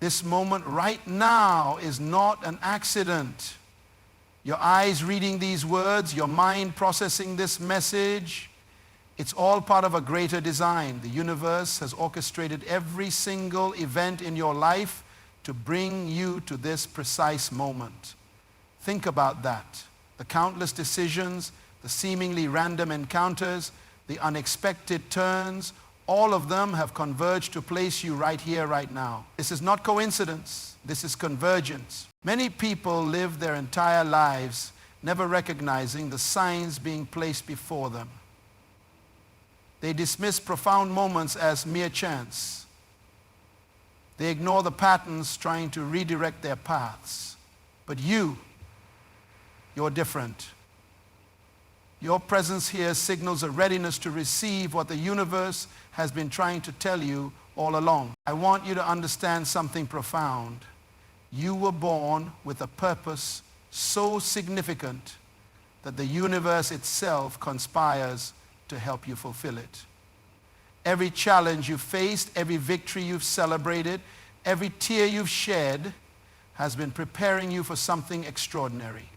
This moment right now is not an accident. Your eyes reading these words, your mind processing this message, it's all part of a greater design. The universe has orchestrated every single event in your life to bring you to this precise moment. Think about that. The countless decisions, the seemingly random encounters, the unexpected turns, all of them have converged to place you right here, right now. This is not coincidence. This is convergence. Many people live their entire lives never recognizing the signs being placed before them. They dismiss profound moments as mere chance. They ignore the patterns trying to redirect their paths. But you're different. Your presence here signals a readiness to receive what the universe has been trying to tell you all along. I want you to understand something profound. You were born with a purpose so significant that the universe itself conspires to help you fulfill it. Every challenge you faced, every victory you've celebrated, every tear you've shed has been preparing you for something extraordinary.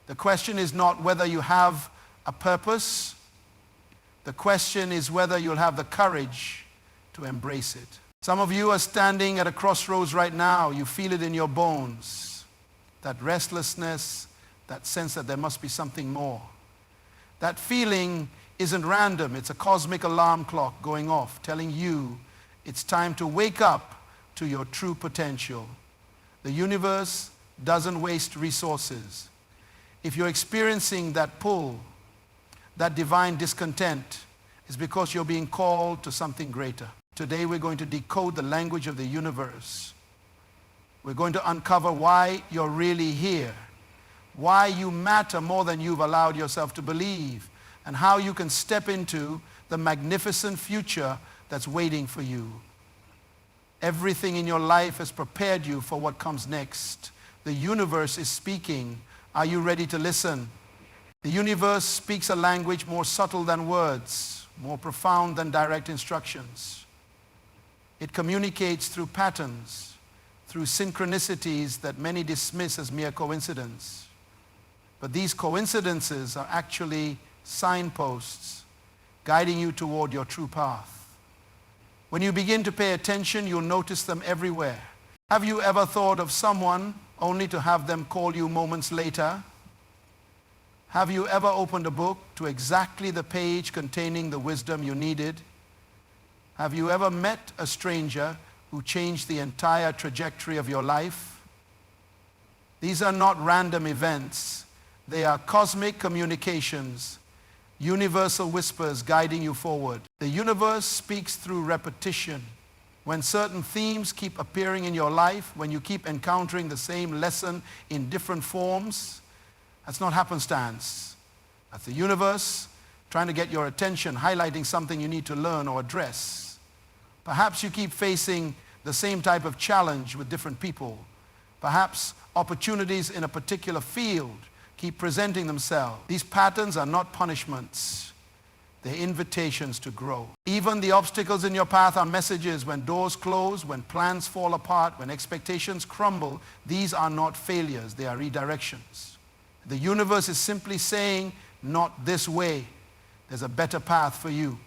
The question is not whether you have a purpose. The question is whether you'll have the courage to embrace it. Some of you are standing at a crossroads right now. You feel it in your bones. That restlessness, that sense that there must be something more. That feeling isn't random. It's a cosmic alarm clock going off, telling you it's time to wake up to your true potential. The universe doesn't waste resources. If you're experiencing that pull, that divine discontent, it's because you're being called to something greater. Today we're going to decode the language of the universe. We're going to uncover why you're really here, why you matter more than you've allowed yourself to believe, and how you can step into the magnificent future that's waiting for you. Everything in your life has prepared you for what comes next. The universe is speaking. Are you ready to listen? The universe speaks a language more subtle than words, more profound than direct instructions. It communicates through patterns, through synchronicities that many dismiss as mere coincidence. But these coincidences are actually signposts guiding you toward your true path. When you begin to pay attention, you'll notice them everywhere. Have you ever thought of someone only to have them call you moments later? Have you ever opened a book to exactly the page containing the wisdom you needed? Have you ever met a stranger who changed the entire trajectory of your life? These are not random events. They are cosmic communications, universal whispers guiding you forward. The universe speaks through repetition. When certain themes keep appearing in your life, when you keep encountering the same lesson in different forms, that's not happenstance. That's the universe trying to get your attention, highlighting something you need to learn or address. Perhaps you keep facing the same type of challenge with different people. Perhaps opportunities in a particular field keep presenting themselves. These patterns are not punishments. They're invitations to grow. Even the obstacles in your path are messages. When doors close, when plans fall apart, when expectations crumble, these are not failures. They are redirections. The universe is simply saying, not this way. There's a better path for you.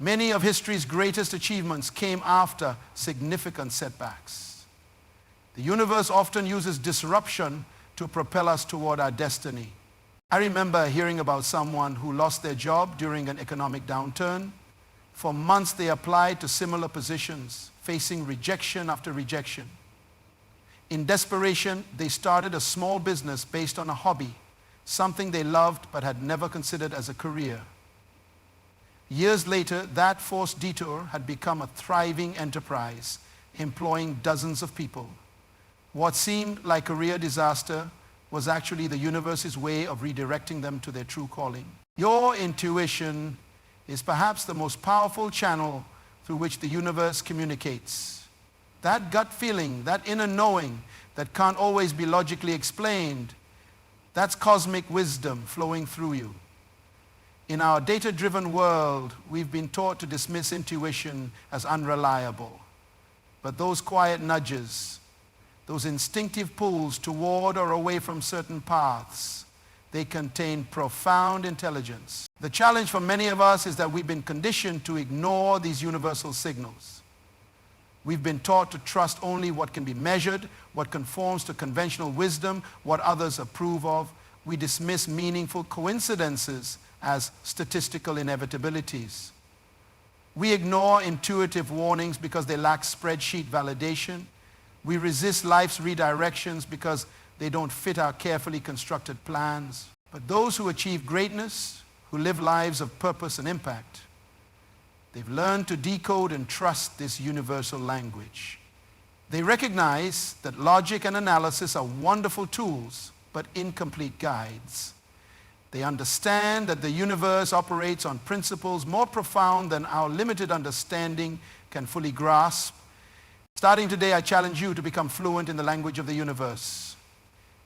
Many of history's greatest achievements came after significant setbacks. The universe often uses disruption to propel us toward our destiny. I remember hearing about someone who lost their job during an economic downturn. For months they applied to similar positions, facing rejection after rejection. In desperation, they started a small business based on a hobby, something they loved but had never considered as a career. Years later, that forced detour had become a thriving enterprise, employing dozens of people. What seemed like career disaster was actually the universe's way of redirecting them to their true calling. Your intuition is perhaps the most powerful channel through which the universe communicates. That gut feeling, that inner knowing that can't always be logically explained, that's cosmic wisdom flowing through you. In our data-driven world, we've been taught to dismiss intuition as unreliable. But those quiet nudges, those instinctive pulls toward or away from certain paths, they contain profound intelligence. The challenge for many of us is that we've been conditioned to ignore these universal signals. We've been taught to trust only what can be measured, what conforms to conventional wisdom, what others approve of. We dismiss meaningful coincidences as statistical inevitabilities. We ignore intuitive warnings because they lack spreadsheet validation. We resist life's redirections because they don't fit our carefully constructed plans. But those who achieve greatness, who live lives of purpose and impact, they've learned to decode and trust this universal language. They recognize that logic and analysis are wonderful tools, but incomplete guides. They understand that the universe operates on principles more profound than our limited understanding can fully grasp. Starting today, I challenge you to become fluent in the language of the universe.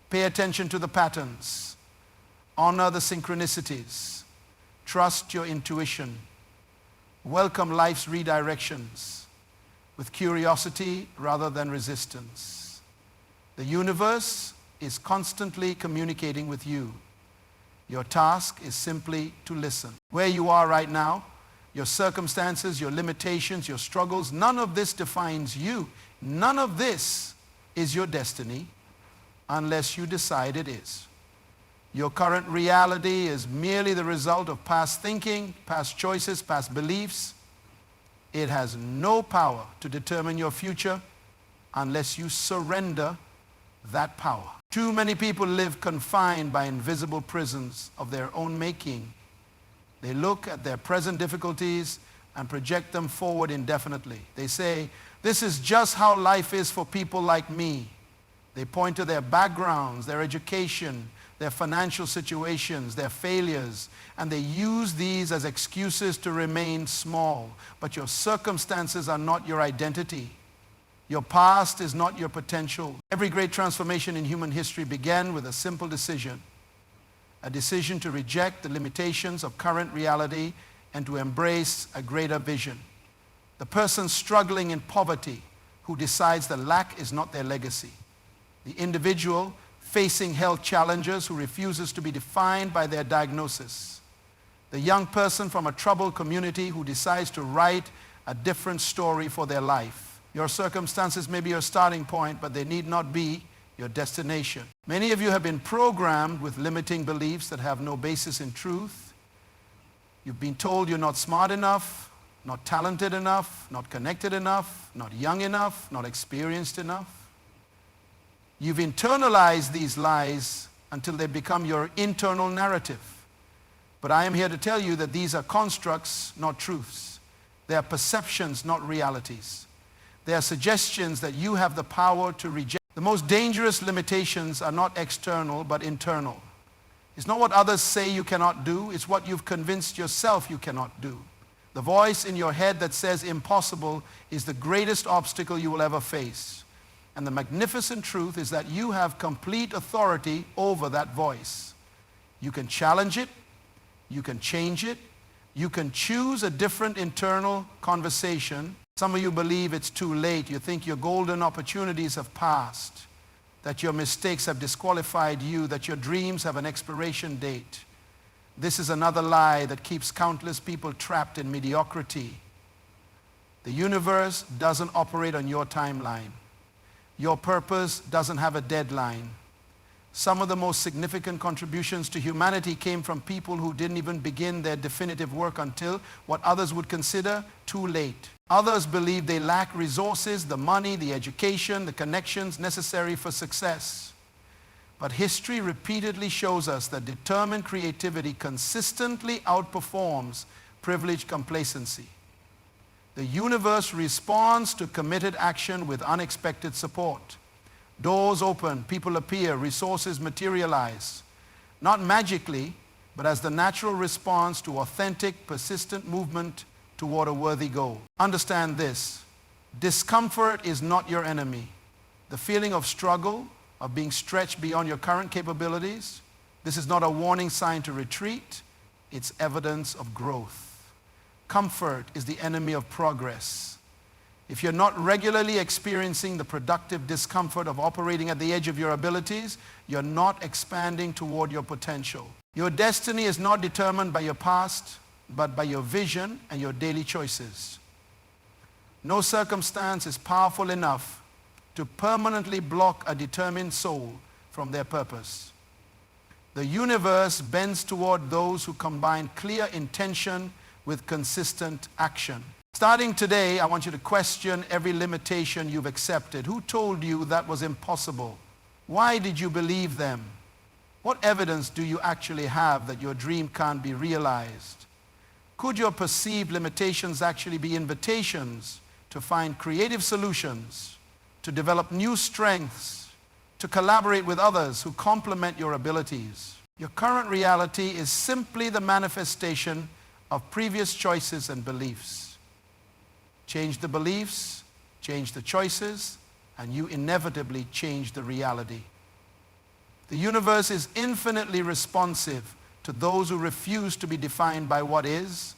Pay attention to the patterns. Honor the synchronicities. Trust your intuition. Welcome life's redirections with curiosity rather than resistance. The universe is constantly communicating with you. Your task is simply to listen. Where you are right now, your circumstances, your limitations, your struggles, none of this defines you. None of this is your destiny unless you decide it is. Your current reality is merely the result of past thinking, past choices, past beliefs. It has no power to determine your future unless you surrender that power. Too many people live confined by invisible prisons of their own making. They look at their present difficulties and project them forward indefinitely. They say, this is just how life is for people like me. They point to their backgrounds, their education, their financial situations, their failures, and they use these as excuses to remain small. But your circumstances are not your identity. Your past is not your potential. Every great transformation in human history began with a simple decision. A decision to reject the limitations of current reality and to embrace a greater vision. The person struggling in poverty who decides that lack is not their legacy. The individual facing health challenges who refuses to be defined by their diagnosis. The young person from a troubled community who decides to write a different story for their life. Your circumstances may be your starting point, but they need not be your destination. Many of you have been programmed with limiting beliefs that have no basis in truth. You've been told you're not smart enough, not talented enough, not connected enough, not young enough, not experienced enough. You've internalized these lies until they become your internal narrative. But I am here to tell you that these are constructs, not truths. They are perceptions, not realities. They are suggestions that you have the power to reject. The most dangerous limitations are not external, but internal. It's not what others say you cannot do, it's what you've convinced yourself you cannot do. The voice in your head that says impossible is the greatest obstacle you will ever face. And the magnificent truth is that you have complete authority over that voice. You can challenge it, you can change it, you can choose a different internal conversation. Some of you believe it's too late. You think your golden opportunities have passed, that your mistakes have disqualified you, that your dreams have an expiration date. This is another lie that keeps countless people trapped in mediocrity. The universe doesn't operate on your timeline. Your purpose doesn't have a deadline. Some of the most significant contributions to humanity came from people who didn't even begin their definitive work until what others would consider too late. Others believe they lack resources, the money, the education, the connections necessary for success. But history repeatedly shows us that determined creativity consistently outperforms privileged complacency. The universe responds to committed action with unexpected support. Doors open, people appear, resources materialize. Not magically, but as the natural response to authentic, persistent movement toward a worthy goal. Understand this. Discomfort is not your enemy. The feeling of struggle, of being stretched beyond your current capabilities, this is not a warning sign to retreat. It's evidence of growth. Comfort is the enemy of progress. If you're not regularly experiencing the productive discomfort of operating at the edge of your abilities, you're not expanding toward your potential. Your destiny is not determined by your past, but by your vision and your daily choices. No circumstance is powerful enough to permanently block a determined soul from their purpose. The universe bends toward those who combine clear intention with consistent action. Starting today, I want you to question every limitation you've accepted. Who told you that was impossible? Why did you believe them? What evidence do you actually have that your dream can't be realized? Could your perceived limitations actually be invitations to find creative solutions, to develop new strengths, to collaborate with others who complement your abilities? Your current reality is simply the manifestation of previous choices and beliefs. Change the beliefs, change the choices, and you inevitably change the reality. The universe is infinitely responsive to those who refuse to be defined by what is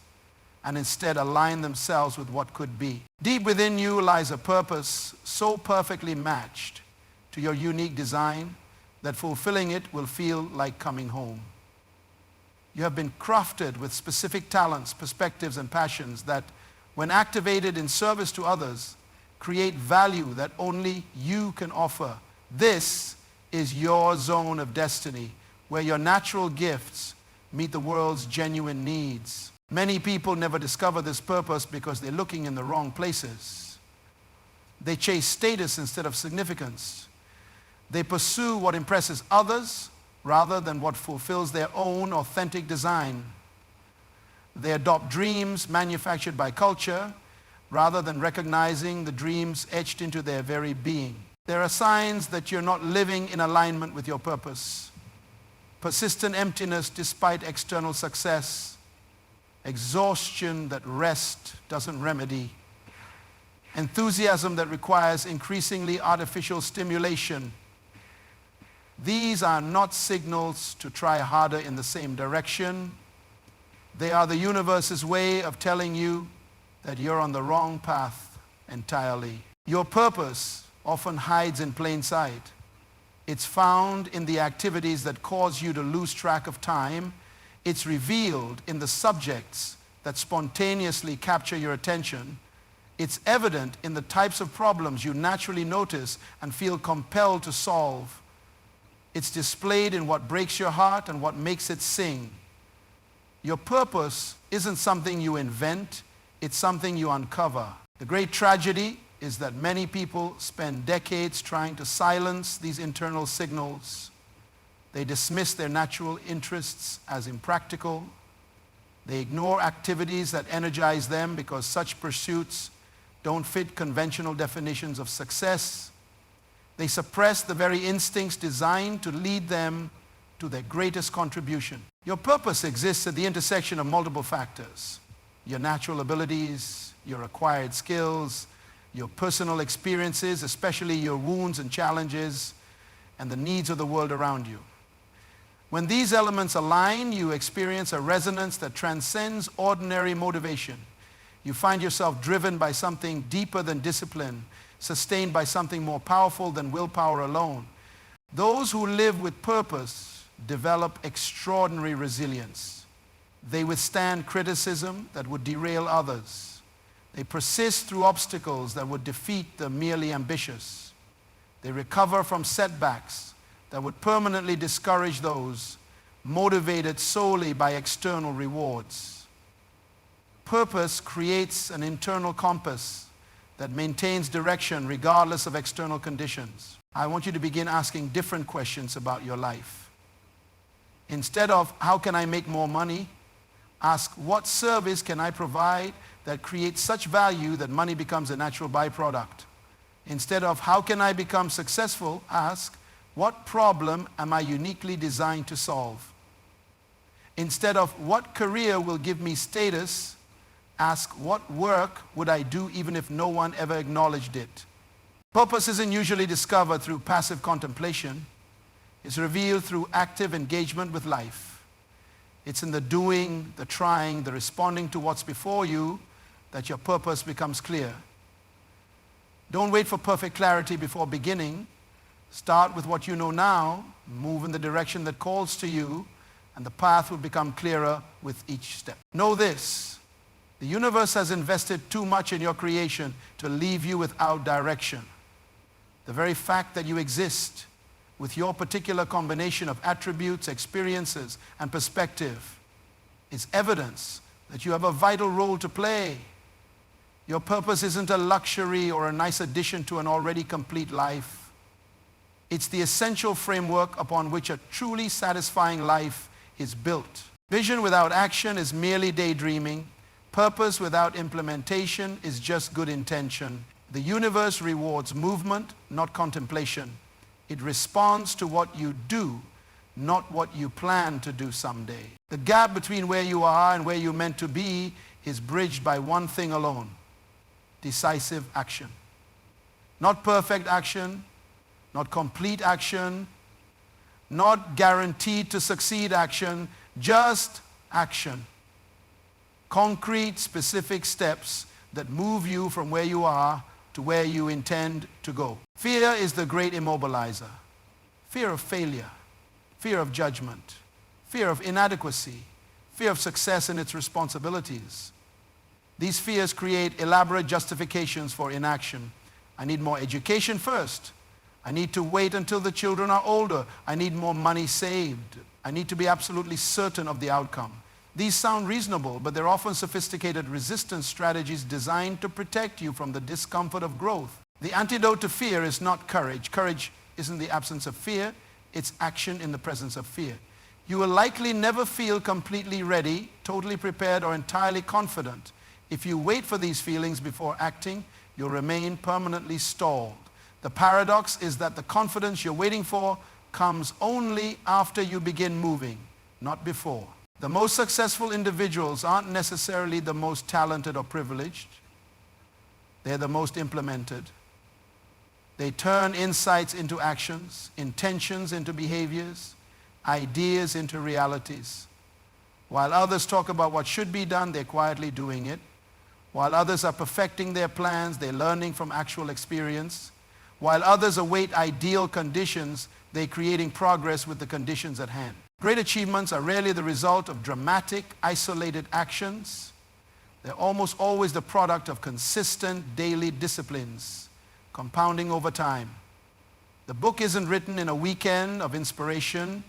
and instead align themselves with what could be. Deep within you lies a purpose so perfectly matched to your unique design that fulfilling it will feel like coming home. You have been crafted with specific talents, perspectives, and passions that, when activated in service to others, create value that only you can offer. This is your zone of destiny, where your natural gifts meet the world's genuine needs. Many people never discover this purpose because they're looking in the wrong places. They chase status instead of significance. They pursue what impresses others rather than what fulfills their own authentic design. They adopt dreams manufactured by culture rather than recognizing the dreams etched into their very being. There are signs that you're not living in alignment with your purpose. Persistent emptiness despite external success. Exhaustion that rest doesn't remedy. Enthusiasm that requires increasingly artificial stimulation. These are not signals to try harder in the same direction. They are the universe's way of telling you that you're on the wrong path entirely. Your purpose often hides in plain sight. It's found in the activities that cause you to lose track of time. It's revealed in the subjects that spontaneously capture your attention. It's evident in the types of problems you naturally notice and feel compelled to solve. It's displayed in what breaks your heart and what makes it sing. Your purpose isn't something you invent, it's something you uncover. The great tragedy is that many people spend decades trying to silence these internal signals. They dismiss their natural interests as impractical. They ignore activities that energize them because such pursuits don't fit conventional definitions of success. They suppress the very instincts designed to lead them to their greatest contribution. Your purpose exists at the intersection of multiple factors. Your natural abilities, your acquired skills, your personal experiences, especially your wounds and challenges, and the needs of the world around you. When these elements align, you experience a resonance that transcends ordinary motivation. You find yourself driven by something deeper than discipline, sustained by something more powerful than willpower alone. Those who live with purpose develop extraordinary resilience. They withstand criticism that would derail others. They persist through obstacles that would defeat the merely ambitious. They recover from setbacks that would permanently discourage those motivated solely by external rewards. Purpose creates an internal compass that maintains direction regardless of external conditions. I want you to begin asking different questions about your life. Instead of, how can I make more money? Ask, what service can I provide that creates such value that money becomes a natural byproduct? Instead of, how can I become successful? Ask, what problem am I uniquely designed to solve? Instead of, what career will give me status? Ask, what work would I do even if no one ever acknowledged it? Purpose isn't usually discovered through passive contemplation. It's revealed through active engagement with life. It's in the doing, the trying, the responding to what's before you that your purpose becomes clear. Don't wait for perfect clarity before beginning. Start with what you know now, move in the direction that calls to you, and the path will become clearer with each step. Know this, the universe has invested too much in your creation to leave you without direction. The very fact that you exist with your particular combination of attributes, experiences, and perspective is evidence that you have a vital role to play. Your purpose isn't a luxury or a nice addition to an already complete life. It's the essential framework upon which a truly satisfying life is built. Vision without action is merely daydreaming. Purpose without implementation is just good intention. The universe rewards movement, not contemplation. It responds to what you do, not what you plan to do someday. The gap between where you are and where you're meant to be is bridged by one thing alone: decisive action. Not perfect action, not complete action, not guaranteed to succeed action, just action. Concrete, specific steps that move you from where you are to where you intend to go. Fear is the great immobilizer. Fear of failure, fear of judgment, fear of inadequacy, fear of success and its responsibilities. These fears create elaborate justifications for inaction. I need more education first. I need to wait until the children are older. I need more money saved. I need to be absolutely certain of the outcome. These sound reasonable, but they're often sophisticated resistance strategies designed to protect you from the discomfort of growth. The antidote to fear is not courage. Courage isn't the absence of fear, it's action in the presence of fear. You will likely never feel completely ready, totally prepared, or entirely confident. If you wait for these feelings before acting, you'll remain permanently stalled. The paradox is that the confidence you're waiting for comes only after you begin moving, not before. The most successful individuals aren't necessarily the most talented or privileged. They're the most implemented. They turn insights into actions, intentions into behaviors, ideas into realities. While others talk about what should be done, they're quietly doing it. While others are perfecting their plans, they're learning from actual experience. While others await ideal conditions, they're creating progress with the conditions at hand. Great achievements are rarely the result of dramatic, isolated actions. They're almost always the product of consistent daily disciplines, compounding over time. The book isn't written in a weekend of inspiration.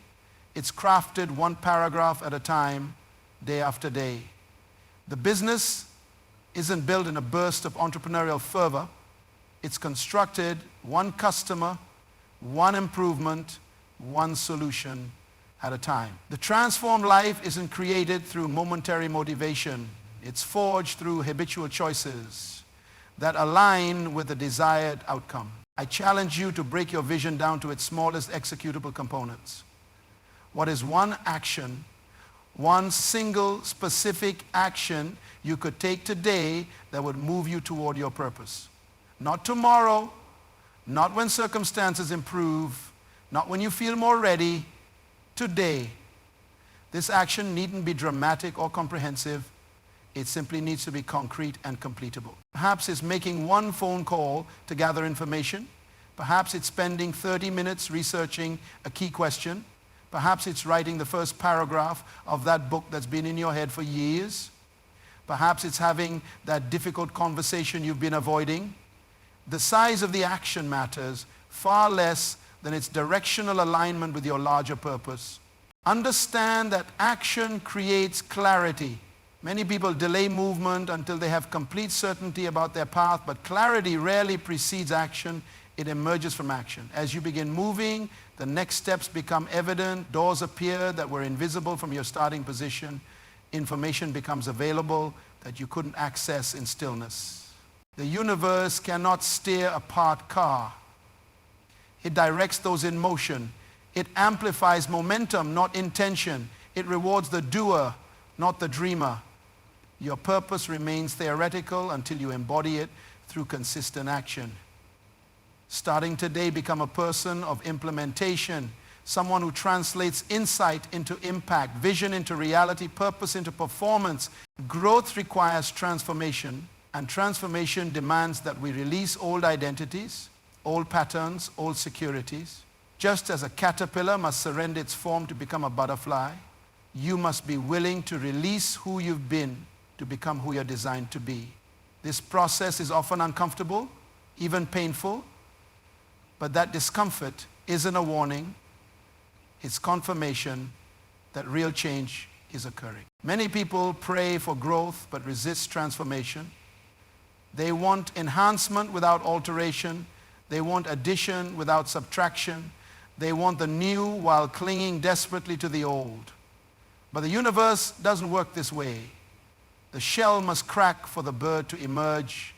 It's crafted one paragraph at a time, day after day. The business isn't built in a burst of entrepreneurial fervor. It's constructed one customer, one improvement, one solution at a time. The transformed life isn't created through momentary motivation. It's forged through habitual choices that align with the desired outcome. I challenge you to break your vision down to its smallest executable components. What is one action, one single specific action you could take today that would move you toward your purpose? Not tomorrow, not when circumstances improve, not when you feel more ready. Today. This action needn't be dramatic or comprehensive. It simply needs to be concrete and completable. Perhaps it's making one phone call to gather information. Perhaps it's spending 30 minutes researching a key question. Perhaps it's writing the first paragraph of that book that's been in your head for years. Perhaps it's having that difficult conversation you've been avoiding. The size of the action matters far less than its directional alignment with your larger purpose. Understand that action creates clarity. Many people delay movement until they have complete certainty about their path, but clarity rarely precedes action. It emerges from action. As you begin moving, the next steps become evident. Doors appear that were invisible from your starting position. Information becomes available that you couldn't access in stillness. The universe cannot steer a parked car. It directs those in motion. It amplifies momentum, not intention. It rewards the doer, not the dreamer. Your purpose remains theoretical until you embody it through consistent action. Starting today, become a person of implementation, someone who translates insight into impact, vision into reality, purpose into performance. Growth requires transformation. And transformation demands that we release old identities, old patterns, old securities. Just as a caterpillar must surrender its form to become a butterfly, you must be willing to release who you've been to become who you're designed to be. This process is often uncomfortable, even painful, but that discomfort isn't a warning. It's confirmation that real change is occurring. Many people pray for growth but resist transformation. They want enhancement without alteration. They want addition without subtraction. They want the new while clinging desperately to the old. But the universe doesn't work this way. The shell must crack for the bird to emerge.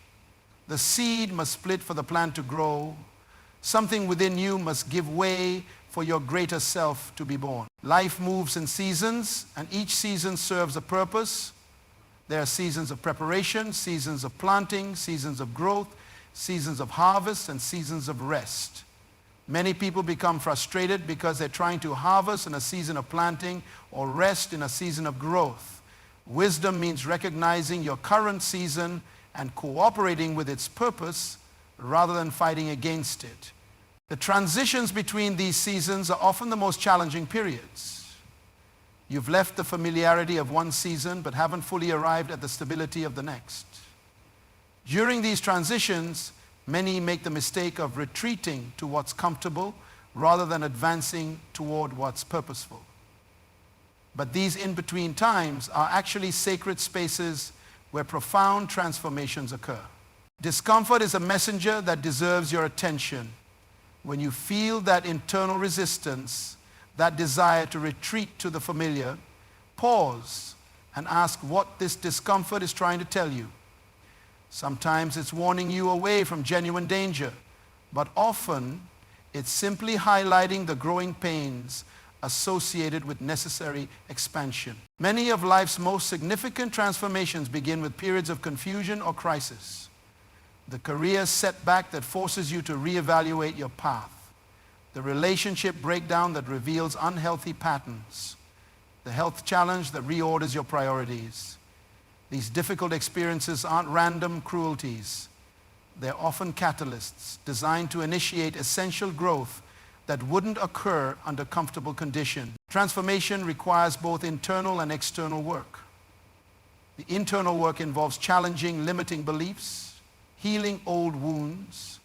The seed must split for the plant to grow. Something within you must give way for your greater self to be born. Life moves in seasons, and each season serves a purpose. There are seasons of preparation, seasons of planting, seasons of growth, seasons of harvest, and seasons of rest. Many people become frustrated because they're trying to harvest in a season of planting or rest in a season of growth. Wisdom means recognizing your current season and cooperating with its purpose rather than fighting against it. The transitions between these seasons are often the most challenging periods. You've left the familiarity of one season but haven't fully arrived at the stability of the next. During these transitions, many make the mistake of retreating to what's comfortable rather than advancing toward what's purposeful. But these in-between times are actually sacred spaces where profound transformations occur. Discomfort is a messenger that deserves your attention. When you feel that internal resistance, that desire to retreat to the familiar, pause and ask what this discomfort is trying to tell you. Sometimes it's warning you away from genuine danger, but often it's simply highlighting the growing pains associated with necessary expansion. Many of life's most significant transformations begin with periods of confusion or crisis. The career setback that forces you to reevaluate your path. The relationship breakdown that reveals unhealthy patterns. The health challenge that reorders your priorities. These difficult experiences aren't random cruelties. They're often catalysts designed to initiate essential growth that wouldn't occur under comfortable conditions. Transformation requires both internal and external work. The internal work involves challenging limiting beliefs, healing old wounds,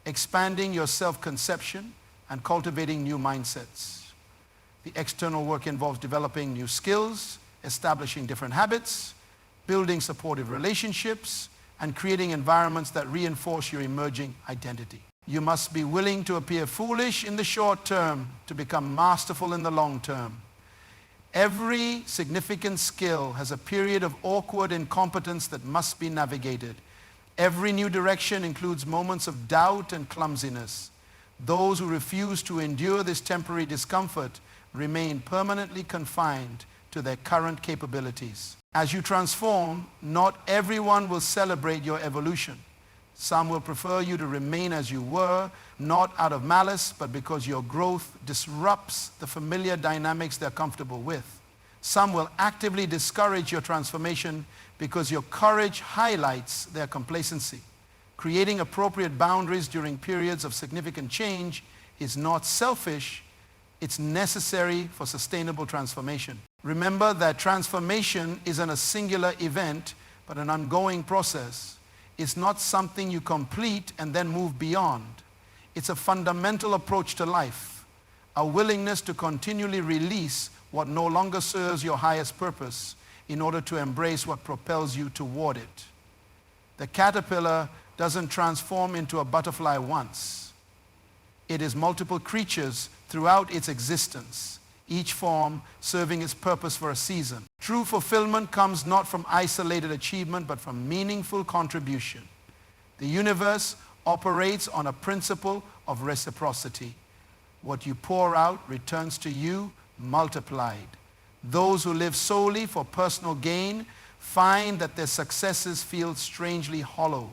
expanding your self-conception, and cultivating new mindsets. The external work involves developing new skills, establishing different habits, building supportive relationships, and creating environments that reinforce your emerging identity. You must be willing to appear foolish in the short term to become masterful in the long term. Every significant skill has a period of awkward incompetence that must be navigated. Every new direction includes moments of doubt and clumsiness. Those who refuse to endure this temporary discomfort remain permanently confined to their current capabilities. As you transform, not everyone will celebrate your evolution. Some will prefer you to remain as you were, not out of malice, but because your growth disrupts the familiar dynamics they're comfortable with. Some will actively discourage your transformation because your courage highlights their complacency. Creating appropriate boundaries during periods of significant change is not selfish, it's necessary for sustainable transformation. Remember that transformation isn't a singular event, but an ongoing process. It's not something you complete and then move beyond. It's a fundamental approach to life, a willingness to continually release what no longer serves your highest purpose in order to embrace what propels you toward it. The caterpillar doesn't transform into a butterfly once. It is multiple creatures throughout its existence, each form serving its purpose for a season. True fulfillment comes not from isolated achievement, but from meaningful contribution. The universe operates on a principle of reciprocity. What you pour out returns to you multiplied. Those who live solely for personal gain find that their successes feel strangely hollow.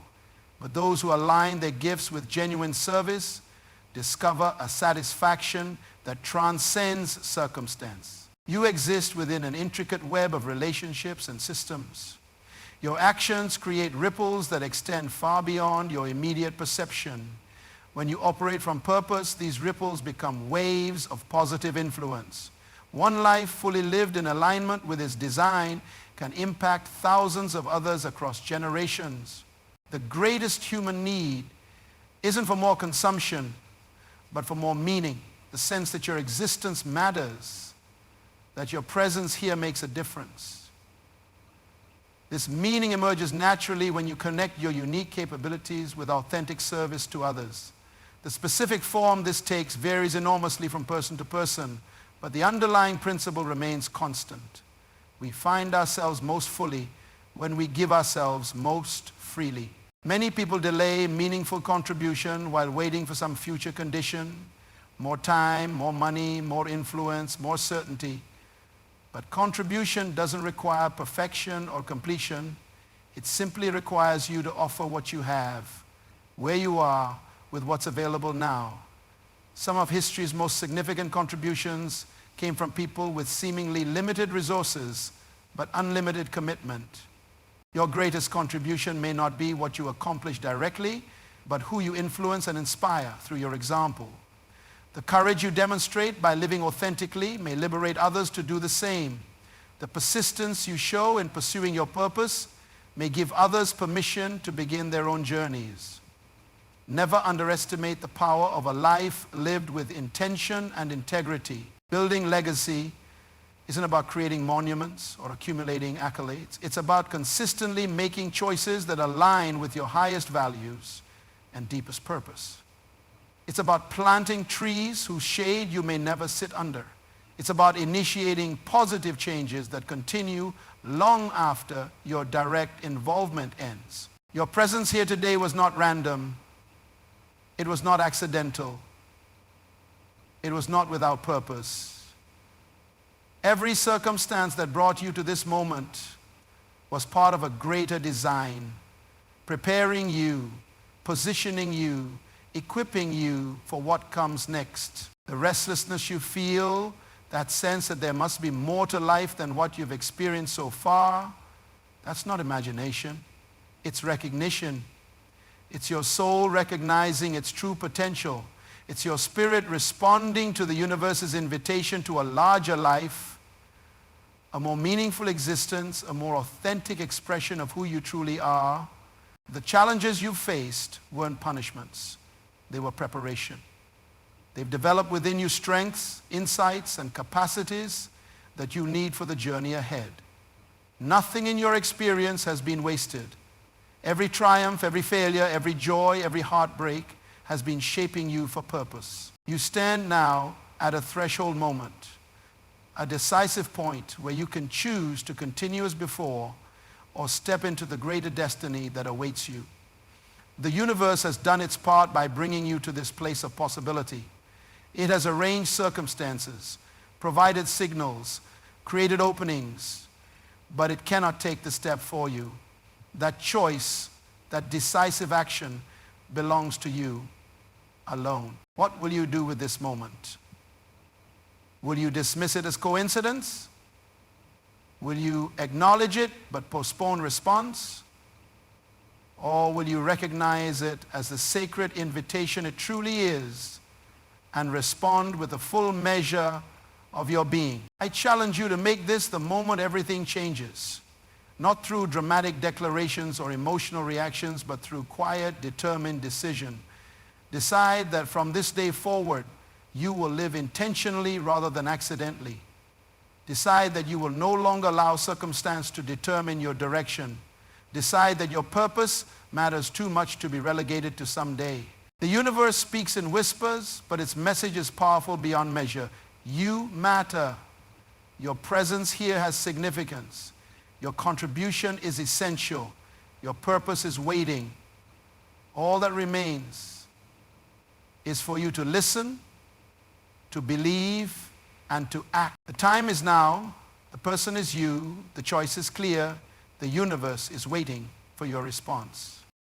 But those who align their gifts with genuine service discover a satisfaction that transcends circumstance. You exist within an intricate web of relationships and systems. Your actions create ripples that extend far beyond your immediate perception. When you operate from purpose, these ripples become waves of positive influence. One life fully lived in alignment with its design can impact thousands of others across generations. The greatest human need isn't for more consumption, but for more meaning, the sense that your existence matters, that your presence here makes a difference. This meaning emerges naturally when you connect your unique capabilities with authentic service to others. The specific form this takes varies enormously from person to person, but the underlying principle remains constant. We find ourselves most fully when we give ourselves most freely. Many people delay meaningful contribution while waiting for some future condition, more time, more money, more influence, more certainty. But contribution doesn't require perfection or completion. It simply requires you to offer what you have, where you are, with what's available now. Some of history's most significant contributions came from people with seemingly limited resources, but unlimited commitment. Your greatest contribution may not be what you accomplish directly, but who you influence and inspire through your example. The courage you demonstrate by living authentically may liberate others to do the same. The persistence you show in pursuing your purpose may give others permission to begin their own journeys. Never underestimate the power of a life lived with intention and integrity. Building legacy isn't about creating monuments or accumulating accolades. It's about consistently making choices that align with your highest values and deepest purpose. It's about planting trees whose shade you may never sit under. It's about initiating positive changes that continue long after your direct involvement ends. Your presence here today was not random. It was not accidental. It was not without purpose. Every circumstance that brought you to this moment was part of a greater design, preparing you, positioning you, equipping you for what comes next. The restlessness you feel, that sense that there must be more to life than what you've experienced so far, that's not imagination. It's recognition. It's your soul recognizing its true potential. It's your spirit responding to the universe's invitation to a larger life, a more meaningful existence, a more authentic expression of who you truly are. The challenges you faced weren't punishments. They were preparation. They've developed within you strengths, insights, and capacities that you need for the journey ahead. Nothing in your experience has been wasted. Every triumph, every failure, every joy, every heartbreak has been shaping you for purpose. You stand now at a threshold moment, a decisive point where you can choose to continue as before or step into the greater destiny that awaits you. The universe has done its part by bringing you to this place of possibility. It has arranged circumstances, provided signals, created openings, but it cannot take the step for you. That choice, that decisive action belongs to you alone. What will you do with this moment? Will you dismiss it as coincidence? Will you acknowledge it but postpone response? Or will you recognize it as the sacred invitation it truly is and respond with the full measure of your being? I challenge you to make this the moment everything changes, not through dramatic declarations or emotional reactions, but through quiet, determined decision. Decide that from this day forward, you will live intentionally rather than accidentally. Decide that you will no longer allow circumstance to determine your direction. Decide that your purpose matters too much to be relegated to someday. The universe speaks in whispers, but its message is powerful beyond measure. You matter. Your presence here has significance. Your contribution is essential. Your purpose is waiting. All that remains is for you to listen, to believe, and to act. The time is now. The person is you. The choice is clear. The universe is waiting for your response.